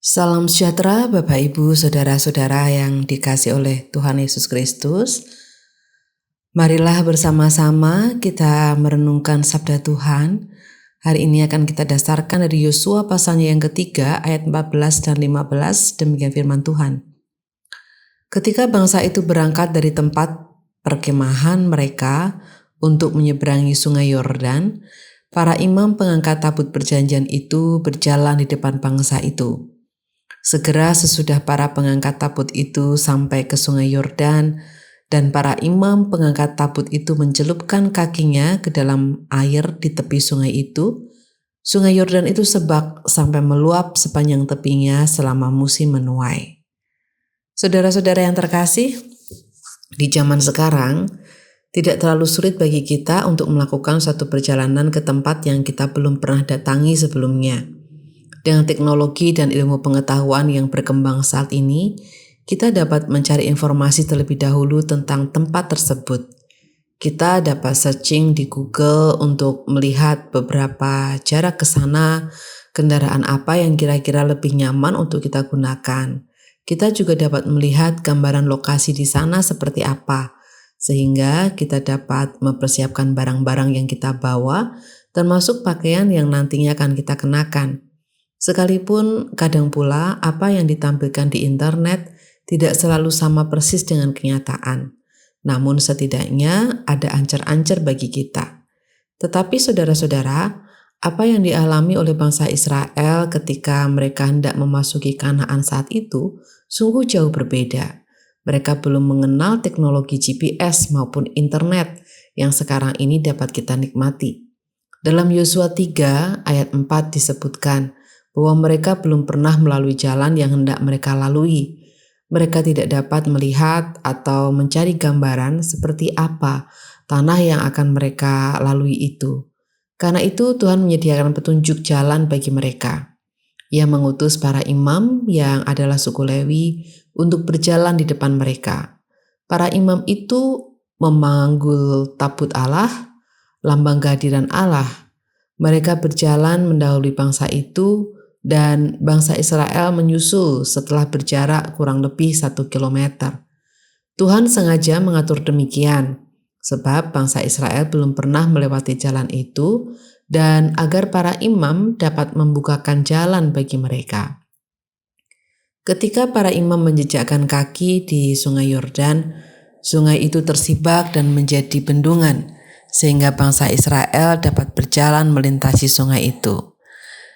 Salam sejahtera Bapak Ibu Saudara-saudara yang dikasihi oleh Tuhan Yesus Kristus. Marilah bersama-sama kita merenungkan sabda Tuhan. Hari ini akan kita dasarkan dari Yosua pasalnya yang ketiga ayat 14 dan 15, demikian firman Tuhan. Ketika bangsa itu berangkat dari tempat perkemahan mereka untuk menyeberangi sungai Yordan, para imam pengangkat tabut perjanjian itu berjalan di depan bangsa itu. Segera sesudah para pengangkat tabut itu sampai ke sungai Yordan, dan para imam pengangkat tabut itu mencelupkan kakinya ke dalam air di tepi sungai itu, sungai Yordan itu sebak sampai meluap sepanjang tepinya selama musim menuai. Saudara-saudara yang terkasih, di zaman sekarang tidak terlalu sulit bagi kita untuk melakukan suatu perjalanan ke tempat yang kita belum pernah datangi sebelumnya. Dengan teknologi dan ilmu pengetahuan yang berkembang saat ini, kita dapat mencari informasi terlebih dahulu tentang tempat tersebut. Kita dapat searching di Google untuk melihat beberapa jarak ke sana, kendaraan apa yang kira-kira lebih nyaman untuk kita gunakan. Kita juga dapat melihat gambaran lokasi di sana seperti apa, sehingga kita dapat mempersiapkan barang-barang yang kita bawa, termasuk pakaian yang nantinya akan kita kenakan. Sekalipun kadang pula apa yang ditampilkan di internet tidak selalu sama persis dengan kenyataan, namun setidaknya ada ancer-ancer bagi kita. Tetapi saudara-saudara, apa yang dialami oleh bangsa Israel ketika mereka hendak memasuki Kanaan saat itu sungguh jauh berbeda. Mereka belum mengenal teknologi GPS maupun internet yang sekarang ini dapat kita nikmati. Dalam Yosua 3 ayat 4 disebutkan bahwa mereka belum pernah melalui jalan yang hendak mereka lalui. Mereka tidak dapat melihat atau mencari gambaran seperti apa tanah yang akan mereka lalui itu. Karena itu Tuhan menyediakan petunjuk jalan bagi mereka. Ia mengutus para imam yang adalah suku Lewi untuk berjalan di depan mereka. Para imam itu memanggul tabut Allah, lambang kehadiran Allah. Mereka berjalan mendahului bangsa itu, dan bangsa Israel menyusul setelah berjarak kurang lebih 1 kilometer. Tuhan sengaja mengatur demikian, sebab bangsa Israel belum pernah melewati jalan itu, dan agar para imam dapat membukakan jalan bagi mereka. Ketika para imam menjejakkan kaki di sungai Yordan, sungai itu tersibak dan menjadi bendungan, sehingga bangsa Israel dapat berjalan melintasi sungai itu.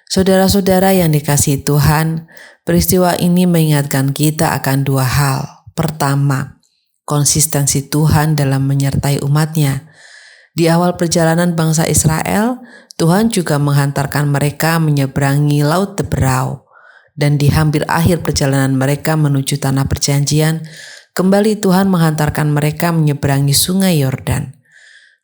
Saudara-saudara yang dikasihi Tuhan, peristiwa ini mengingatkan kita akan dua hal. Pertama, konsistensi Tuhan dalam menyertai umatnya. Di awal perjalanan bangsa Israel, Tuhan juga menghantarkan mereka menyeberangi Laut Teberau. Dan di hampir akhir perjalanan mereka menuju Tanah Perjanjian, kembali Tuhan menghantarkan mereka menyeberangi sungai Yordan.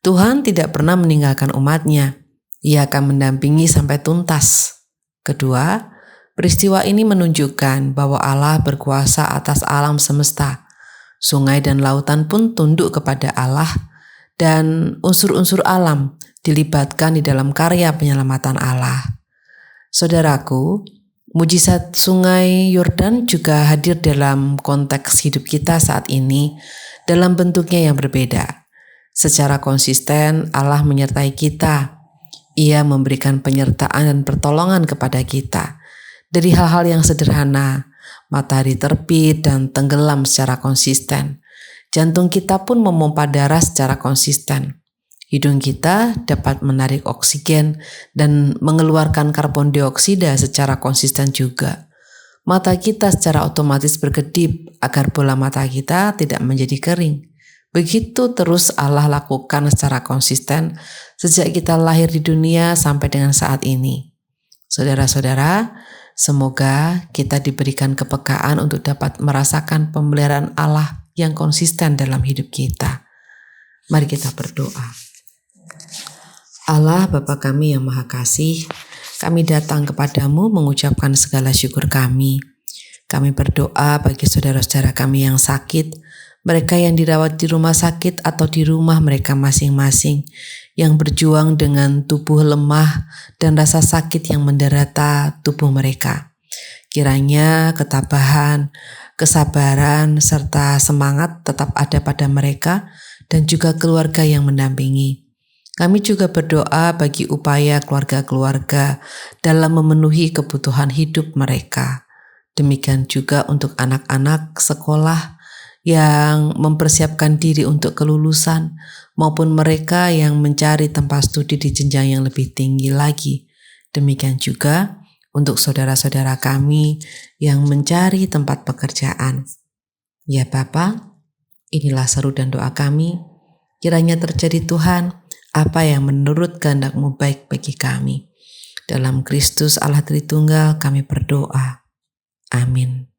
Tuhan tidak pernah meninggalkan umatnya. Ia akan mendampingi sampai tuntas. Kedua, peristiwa ini menunjukkan bahwa Allah berkuasa atas alam semesta. Sungai dan lautan pun tunduk kepada Allah, dan unsur-unsur alam dilibatkan di dalam karya penyelamatan Allah. Saudaraku, mujizat sungai Yordan juga hadir dalam konteks hidup kita saat ini dalam bentuknya yang berbeda. Secara konsisten Allah menyertai kita. Ia memberikan penyertaan dan pertolongan kepada kita. Dari hal-hal yang sederhana, matahari terbit dan tenggelam secara konsisten. Jantung kita pun memompa darah secara konsisten. Hidung kita dapat menarik oksigen dan mengeluarkan karbon dioksida secara konsisten juga. Mata kita secara otomatis berkedip agar bola mata kita tidak menjadi kering. Begitu terus Allah lakukan secara konsisten sejak kita lahir di dunia sampai dengan saat ini. Saudara-saudara, semoga kita diberikan kepekaan untuk dapat merasakan pemeliharaan Allah yang konsisten dalam hidup kita. Mari kita berdoa. Allah Bapa kami yang Maha Kasih, kami datang kepadamu mengucapkan segala syukur kami. Kami berdoa bagi saudara-saudara kami yang sakit, mereka yang dirawat di rumah sakit atau di rumah mereka masing-masing, yang berjuang dengan tubuh lemah dan rasa sakit yang menderita tubuh mereka. Kiranya ketabahan, kesabaran, serta semangat tetap ada pada mereka dan juga keluarga yang mendampingi. Kami juga berdoa bagi upaya keluarga-keluarga dalam memenuhi kebutuhan hidup mereka. Demikian juga untuk anak-anak sekolah yang mempersiapkan diri untuk kelulusan maupun mereka yang mencari tempat studi di jenjang yang lebih tinggi lagi. Demikian juga untuk saudara-saudara kami yang mencari tempat pekerjaan. Ya Bapa, inilah seru dan doa kami. Kiranya terjadi Tuhan apa yang menurut kehendak-Mu baik bagi kami. Dalam Kristus Allah Tritunggal kami berdoa. Amin.